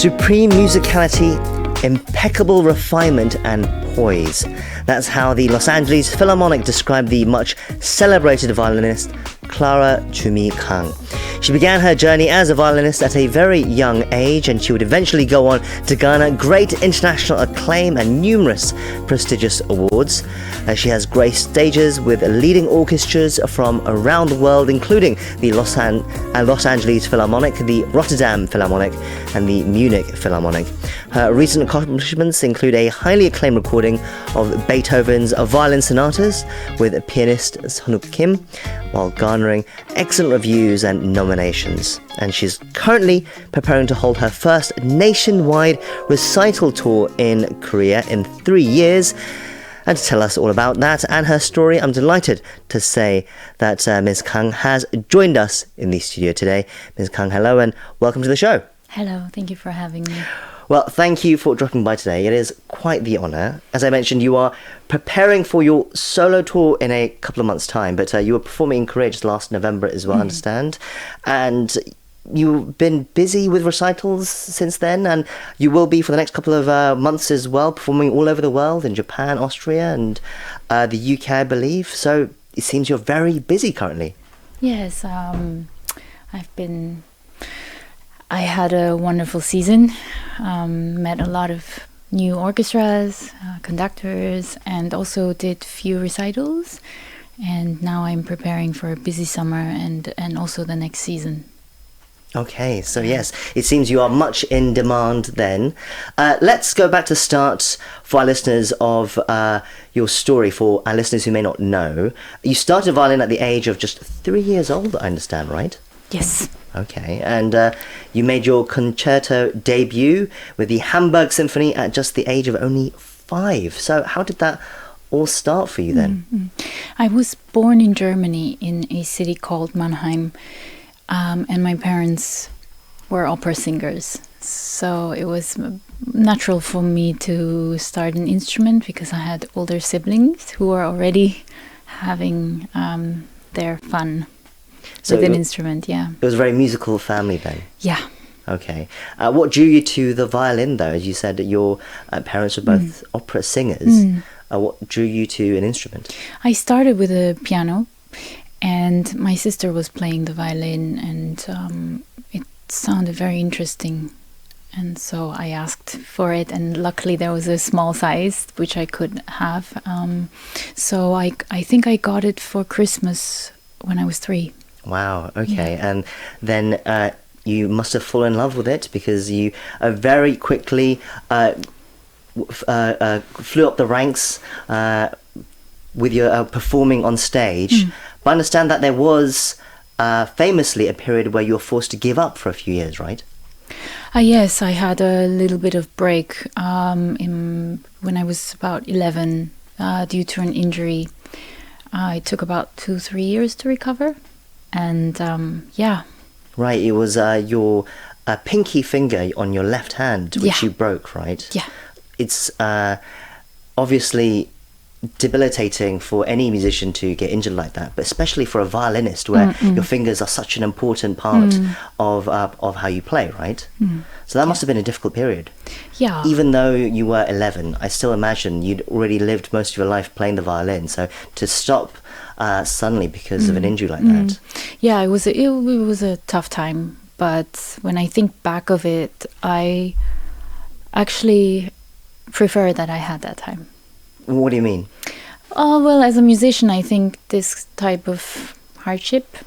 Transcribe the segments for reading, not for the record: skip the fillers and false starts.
Supreme musicality, impeccable refinement and poise. That's how the Los Angeles Philharmonic described the much celebrated violinist Clara-Jumi Kang. She began her journey as a violinist at a very young age, and she would eventually go on to garner great international acclaim and numerous prestigious awards. She has graced stages with leading orchestras from around the world, including the Los Angeles Philharmonic, the Rotterdam Philharmonic, and the Munich Philharmonic. Her recent accomplishments include a highly acclaimed recording of Beethoven's Violin Sonatas with pianist Sunwook Kim, while garnering excellent reviews and nominations. And she's currently preparing to hold her first nationwide recital tour in Korea in 3 years. And to tell us all about that and her story, I'm delighted to say that Ms. Kang has joined us in the studio today. Ms. Kang, hello and welcome to the show. Hello, thank you for having me. Well, thank you for dropping by today. It is quite the honour. As I mentioned, you are preparing for your solo tour in a couple of months' time, but you were performing in Korea just last November as well, I understand. And you've been busy with recitals since then, and you will be for the next couple of months as well, performing all over the world, in Japan, Austria, and the UK, I believe. So it seems you're very busy currently. Yes, I had a wonderful season, met a lot of new orchestras, conductors, and also did few recitals. And now I'm preparing for a busy summer and also the next season. Okay, so yes, it seems you are much in demand then. Let's go back to start for our listeners of your story, for our listeners who may not know. You started violin at the age of just 3 years old, I understand, right? Yes. Okay, and you made your concerto debut with the Hamburg Symphony at just the age of only 5. So how did that all start for you then? I was born in Germany in a city called Mannheim, and my parents were opera singers. So it was natural for me to start an instrument because I had older siblings who were already having their fun. With an instrument, yeah. It was a very musical family then? Yeah. Okay. What drew you to the violin though? As you said, your parents were both opera singers. What drew you to an instrument? I started with a piano, and my sister was playing the violin, and it sounded very interesting. And so I asked for it, and luckily there was a small size, which I could have. So I think I got it for Christmas when I was 3. Wow, okay. Yeah. And then you must have fallen in love with it because you very quickly flew up the ranks with your performing on stage. But I understand that there was famously a period where you were forced to give up for a few years, right? Yes, I had a little bit of break when I was about 11 due to an injury. It took about 2-3 years to recover. And yeah. Right, it was your pinky finger on your left hand which you broke, right? Yeah. It's obviously debilitating for any musician to get injured like that, but especially for a violinist where your fingers are such an important part of how you play, right? So that must have been a difficult period. Yeah. Even though you were 11, I still imagine you'd already lived most of your life playing the violin, so to stop suddenly because of an injury like that. Yeah, it was a tough time, but when I think back of it, I actually prefer that I had that time. What do you mean? Oh, well, as a musician, I think this type of hardship,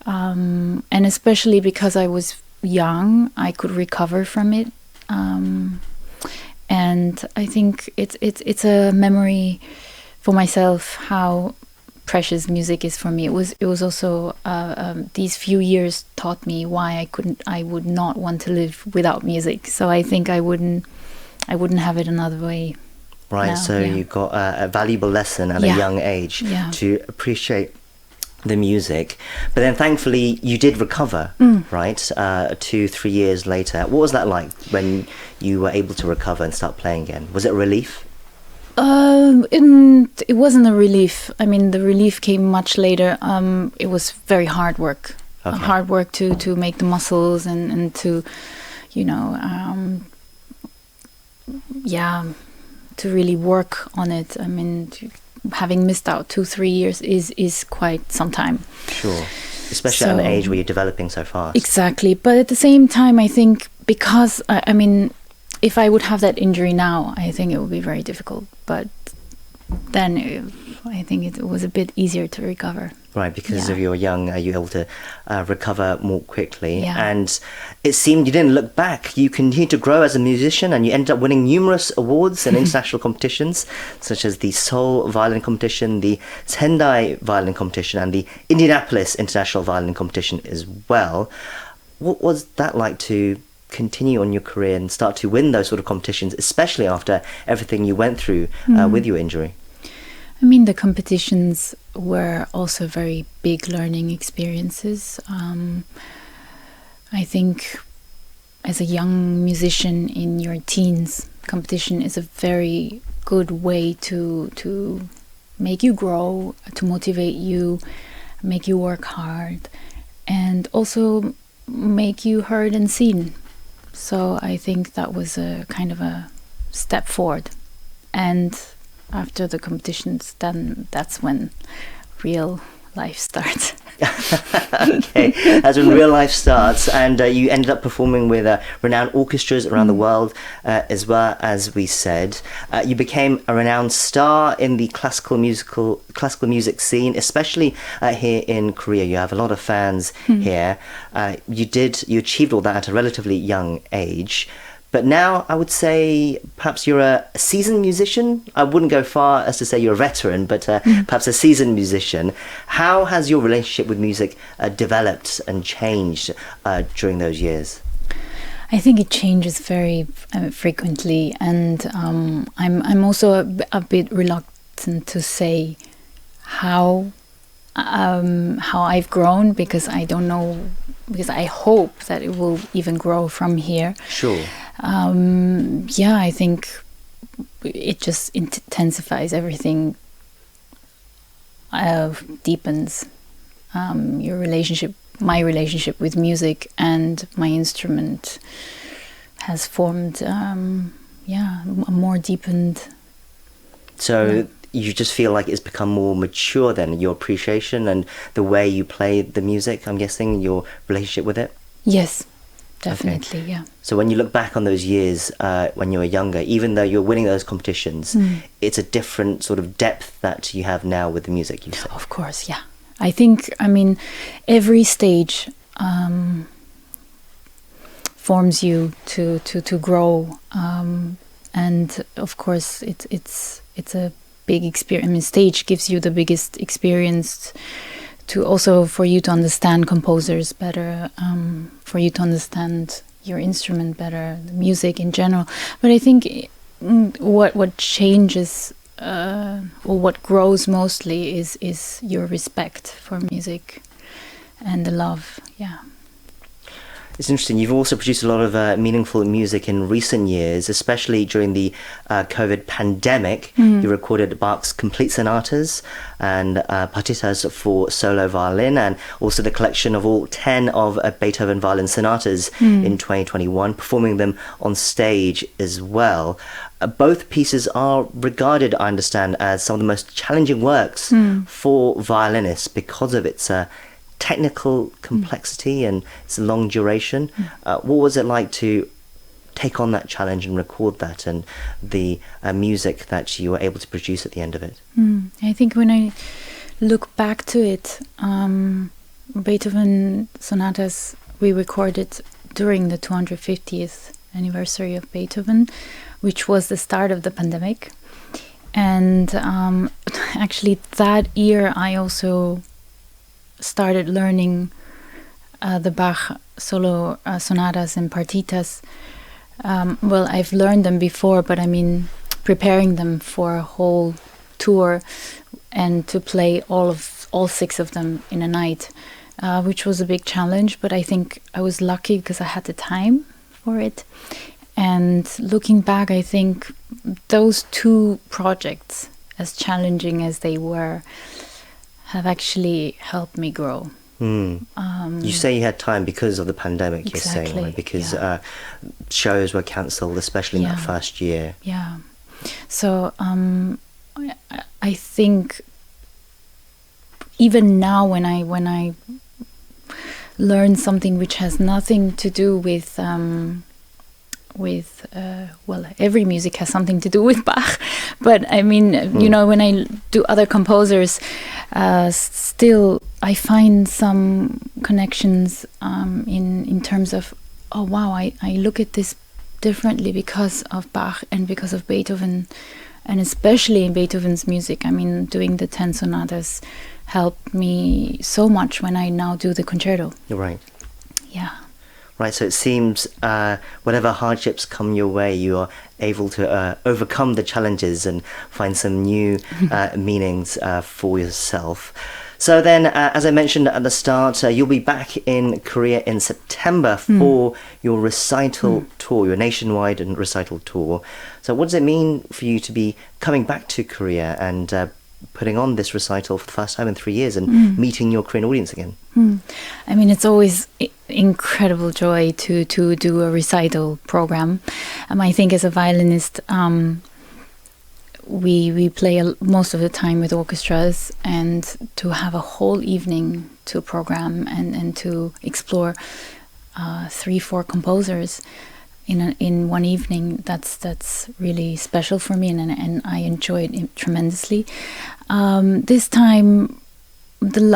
and especially because I was young, I could recover from it. And I think it's a memory for myself how precious music is for me. It was also these few years taught me why I would not want to live without music. So I think I wouldn't have it another way. Right, now, so you got a valuable lesson at a young age to appreciate the music. But then thankfully you did recover, right, 2-3 years later. What was that like when you were able to recover and start playing again? Was it a relief? It wasn't a relief. I mean, the relief came much later. It was very hard work. Okay. Hard work to make the muscles and to you know, to really work on it. I mean, having missed out 2-3 years is quite some time. Sure. Especially at an age where you're developing so fast. Exactly. But at the same time, I think because, I mean, if I would have that injury now, I think it would be very difficult. But then I think it was a bit easier to recover. Right, because of you're young, you're able to recover more quickly. Yeah. And it seemed you didn't look back. You continued to grow as a musician, and you ended up winning numerous awards and international competitions, such as the Seoul Violin Competition, the Sendai Violin Competition, and the Indianapolis International Violin Competition as well. What was that like to continue on your career and start to win those sort of competitions, especially after everything you went through with your injury? I mean, the competitions were also very big learning experiences. I think as a young musician in your teens, competition is a very good way to make you grow, to motivate you, make you work hard, and also make you heard and seen. So I think that was a kind of a step forward. And after the competitions, then that's when real life starts. Okay, that's when real life starts, and you ended up performing with renowned orchestras around the world, as well as we said. You became a renowned star in the classical music scene, especially here in Korea. You have a lot of fans here. You achieved all that at a relatively young age. But now I would say perhaps you're a seasoned musician. I wouldn't go far as to say you're a veteran, but perhaps a seasoned musician. How has your relationship with music developed and changed during those years? I think it changes very frequently, and I'm also a bit reluctant to say how I've grown, because I don't know, because I hope that it will even grow from here. Sure. I think it just intensifies everything, deepens my relationship with music and my instrument has formed, a more deepened. So you just feel like it's become more mature then, your appreciation and the way you play the music, I'm guessing, your relationship with it? Yes, definitely, yeah. So when you look back on those years when you were younger, even though you're winning those competitions, it's a different sort of depth that you have now with the music, you say? Of course, yeah. I think, every stage forms you to grow, and of course it's a big experience. Stage gives you the biggest experience for you to understand composers better, for you to understand your instrument better, the music in general. But I think what changes or what grows mostly is your respect for music and the love. Yeah. It's interesting. You've also produced a lot of meaningful music in recent years, especially during the COVID pandemic. You recorded Bach's complete sonatas and partitas for solo violin, and also the collection of all 10 of Beethoven violin sonatas in 2021, performing them on stage as well. Both pieces are regarded, I understand, as some of the most challenging works for violinists because of its technical complexity and its long duration. What was it like to take on that challenge and record that, and the music that you were able to produce at the end of it? I think when I look back to it, Beethoven sonatas we recorded during the 250th anniversary of Beethoven, which was the start of the pandemic. And actually that year I also started learning the Bach solo sonatas and partitas. I've learned them before, but preparing them for a whole tour and to play all 6 of them in a night, which was a big challenge, but I think I was lucky because I had the time for it. And looking back, I think those 2 projects, as challenging as they were, have actually helped me grow. You say you had time because of the pandemic, Exactly, you're saying, right? Because shows were cancelled, especially in that first year. Yeah. So I think even now when I learn something which has nothing to do with well, every music has something to do with Bach, but I mean, you know, when I do other composers, still I find some connections in terms of, oh wow, I look at this differently because of Bach and because of Beethoven, and especially in Beethoven's music. I mean, doing the 10 sonatas helped me so much when I now do the concerto. Right. Yeah. Right, so it seems whatever hardships come your way, you are able to overcome the challenges and find some new meanings for yourself. So then, as I mentioned at the start, you'll be back in Korea in September for your recital tour, your nationwide and recital tour. So what does it mean for you to be coming back to Korea and putting on this recital for the first time in 3 years and meeting your Korean audience again? I mean, it's always incredible joy to do a recital program. I think as a violinist, we play most of the time with orchestras, and to have a whole evening to program and to explore 3-4 composers in one evening, that's really special for me, and I enjoyed it tremendously. This time,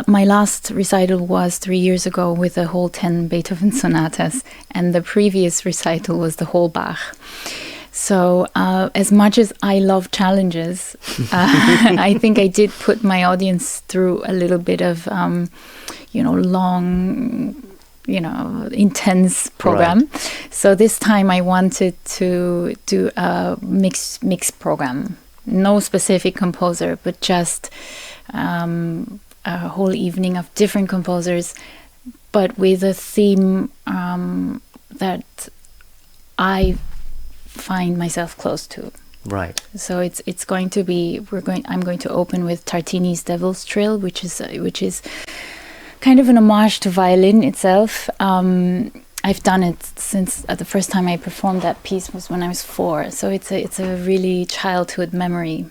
my last recital was 3 years ago with the whole 10 Beethoven sonatas, and the previous recital was the whole Bach. So as much as I love challenges, I think I did put my audience through a little bit of, long, intense program. Right. So this time I wanted to do a mixed program. No specific composer, but just a whole evening of different composers, but with a theme that I find myself close to. Right. So it's going to be I'm going to open with Tartini's Devil's Trill, which is kind of an homage to violin itself. I've done it since the first time I performed that piece was when I was 4. So it's a really childhood memory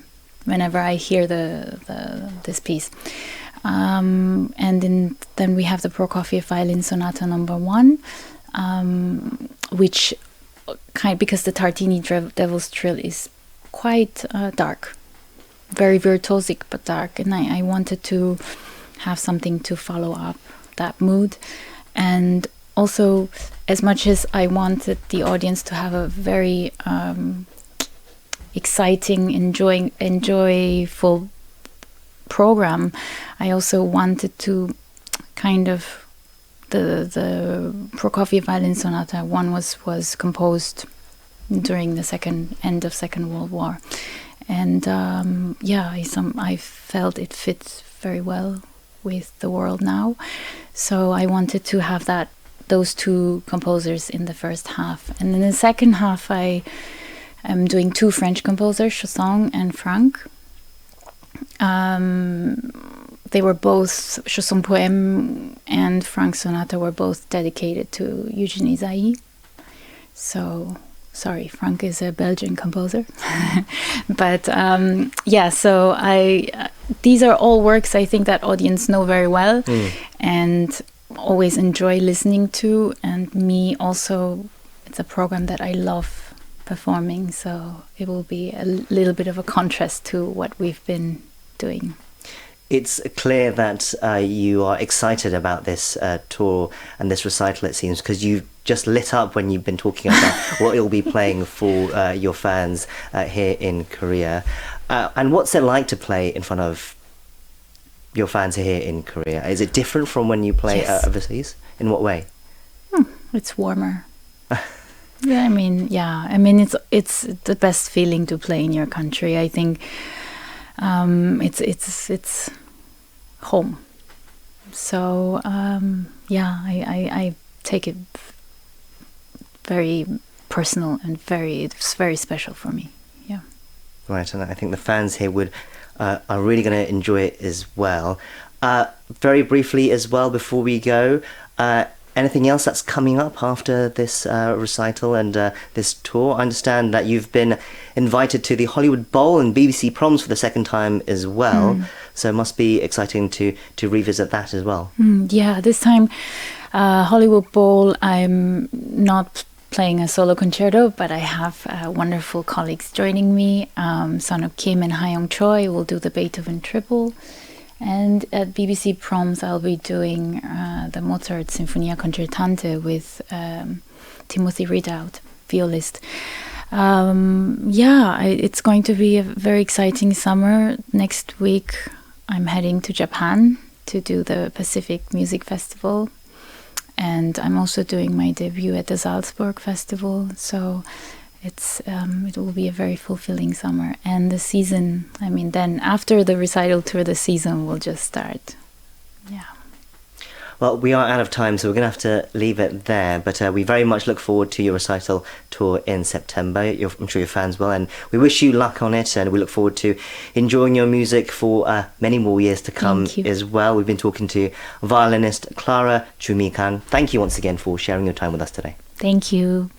whenever I hear this piece. And then we have the Prokofiev Violin Sonata number 1, which because the Tartini Devil's Trill is quite dark, very virtuosic but dark, and I wanted to have something to follow up that mood. And also, as much as I wanted the audience to have a very exciting, enjoyable program, I also wanted to kind of the Prokofiev Violin Sonata 1 was composed during the end of Second World War, and I felt it fits very well with the world now. So I wanted to have those 2 composers in the first half, and in the second half I am doing 2 French composers, Chausson and Franck. They were both, Chausson Poème and Franck Sonata were both dedicated to Eugenie Zaï. So, sorry, Franck is a Belgian composer. But so these are all works I think that audience know very well and always enjoy listening to. And me also, it's a program that I love performing, so it will be a little bit of a contrast to what we've been doing. It's clear that you are excited about this tour and this recital, it seems, because you've just lit up when you've been talking about what you'll be playing for your fans here in Korea. And what's it like to play in front of your fans here in Korea? Is it different from when you play overseas? In what way? It's warmer. I mean, it's the best feeling to play in your country. I think it's home. So I take it very personal and it's very special for me. Yeah. Right, and I think the fans here are really going to enjoy it as well. Very briefly as well, before we go, anything else that's coming up after this recital and this tour? I understand that you've been invited to the Hollywood Bowl and BBC Proms for the second time as well. So it must be exciting to revisit that as well. Yeah, this time Hollywood Bowl, I'm not playing a solo concerto, but I have wonderful colleagues joining me. Sunwook Kim and Hyung Choi will do the Beethoven triple. And at BBC Proms, I'll be doing the Mozart Sinfonia Concertante with Timothy Ridout, violist. It's going to be a very exciting summer. Next week, I'm heading to Japan to do the Pacific Music Festival. And I'm also doing my debut at the Salzburg Festival. So it will be a very fulfilling summer. And the season, then after the recital tour, the season will just start. Yeah. Well, we are out of time, so we're going to have to leave it there. But we very much look forward to your recital tour in September. I'm sure your fans will. And we wish you luck on it. And we look forward to enjoying your music for many more years to come as well. We've been talking to violinist Clara-Jumi Kang. Thank you once again for sharing your time with us today. Thank you.